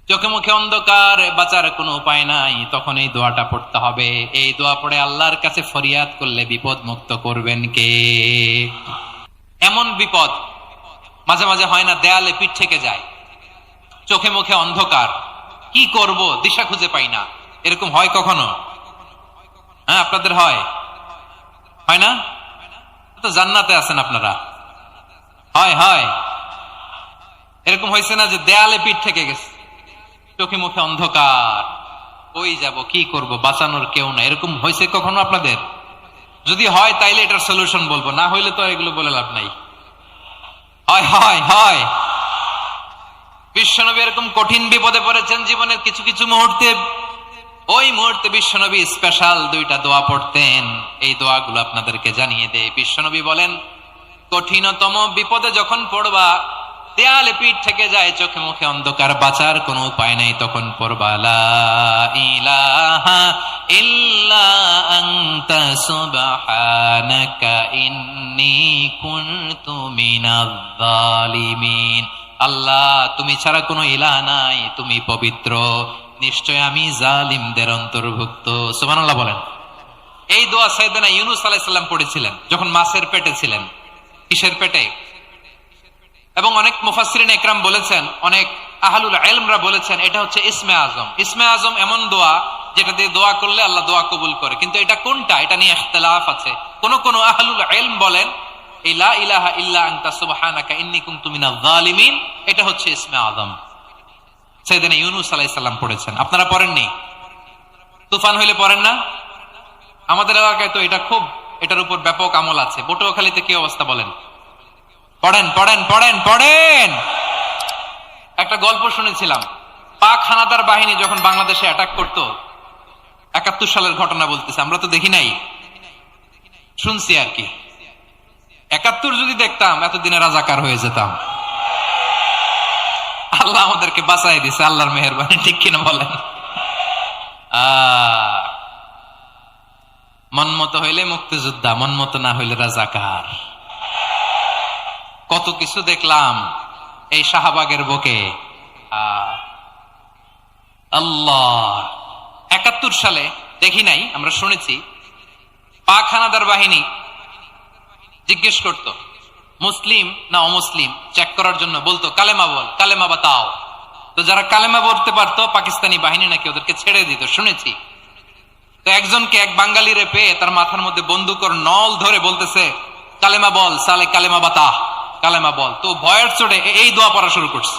চোখে মুখে অন্ধকার, বাঁচার কোনো উপায় নাই, তখন এই দোয়াটা পড়তে হবে। এই দোয়া পড়ে আল্লাহর কাছে ফরিয়াদ করলে বিপদ মুক্ত করবেন কে? এমন বিপদ মাঝে মাঝে হয় না, দেয়ালে পিঠ থেকে যায়, চোখে মুখে অন্ধকার, কি করব দিশা খুঁজে পাই না, এরকম হয় কখনো? হ্যাঁ, আপনাদের হয়? হয় না? তো জান্নাতে আছেন আপনারা। হয় হয় এরকম হয়েছে না যে দেয়ালে পিঠ থেকে গেছে, চোখে মুখে অন্ধকার, ওই যাব, কি করব, বাঁচানোর কেউ না, এরকম হয়েছে কখনো আপনাদের? যদি হয় তাইলে এটার সলিউশন বলবো, না হইলে তো এগুলো বলে লাভ নাই। হয় হয় হয় বিশ্বনবী এরকম কঠিন বিপদে পড়েছেন জীবনের কিছু কিছু মুহূর্তে। ওই মুহূর্তে বিশ্বনবী স্পেশাল দুইটা দোয়া পড়তেন। এই দোয়াগুলো আপনাদেরকে জানিয়ে দেয়। বিশ্বনবী বলেন, কঠিনতম বিপদে যখন পড়বা, দেয়ালে পিঠ থেকে যায়, চোখে মুখে অন্ধকার, বাঁচার কোনো উপায় নাই, তখন পড়বা লা ইলাহা ইল্লা আনতা সুবহানাকা ইন্নী কুনতু মিনাজ জালিমিন। আল্লাহ, তুমি ছাড়া কোনো ইলাহ নাই, তুমি পবিত্র, নিশ্চয় আমি জালিমদের অন্তর্ভুক্ত। সুবহানাল্লাহ বলেন। এই দোয়া সাইয়েদনা ইউনূস আলাইহিস সালাম পড়েছিলেন যখন মাছের পেটে ছিলেন। কিসের পেটে? এবং অনেক মুফাসসিরিন ইকরাম বলেছেন, অনেক আহলুল ইলমরা বলেছেন, এটা হচ্ছে ইসমে আজম। ইসমে আজম এমন দোয়া যেটা দিয়ে দোয়া করলে আল্লাহ দোয়া কবুল করে, কিন্তু এটা কোনটা, এটা নিয়ে ইখতিলাফ আছে। কোন কোন আহলুল ইলম বলেন এই লা ইলাহা ইল্লা আনতা সুবহানাকা ইন্নী কুনতু মিনাজ জালিমিন, এটা হচ্ছে ইসমে আজম। সাইয়েদনা ইউনূস আলাইহিস সালাম পড়েছেন, আপনারা পড়েননি? তুফান হইলে পড়েন না? আমাদের এলাকায় তো এটা খুব, এটার উপর ব্যাপক আমল আছে। পটুয়াখালীতে কি অবস্থা বলেন? পড়েন পড়েন পড়েন পড়েন। একটা গল্প শুনেছিলাম, পাক হানাদার বাহিনী যখন বাংলাদেশে অ্যাটাক করতো, ৭১ সালের ঘটনা বলতেছে, আমরা তো দেখি নাই, শুনছি আর কি। ৭১ যদি দেখতাম এতদিনে রাজাকার হয়ে যেতাম। আল্লাহ আমাদেরকে বাঁচাই দিছে, আল্লাহর মেহেরবানি, ঠিক কিনা বলেন? মন মতো হইলে মুক্তিযোদ্ধা, মন মতো না হইলে রাজাকার। কত কিছু দেখলাম এই শাহবাগের বুকে। আল্লাহ, ৭১ সালে দেখি নাই, আমরা শুনেছি পাক হানাদার বাহিনী জিজ্ঞেস করত মুসলিম না অমুসলিম চেক করার জন্য, বলতো কালেমা বল, কালেমা বাতাও। তো যারা কালেমা বলতে পারতো পাকিস্তানি বাহিনী নাকি ওদেরকে ছেড়ে দিত, শুনেছি। তো একজনকে, এক বাঙালিরে পেয়ে তার মাথার মধ্যে বন্দুকের নল ধরে বলতেছে, কালেমা বল সালে, কালেমা বাতা, কালেমা বল। তো ভয়ের চোটে এই দোয়া পড়া শুরু করছে,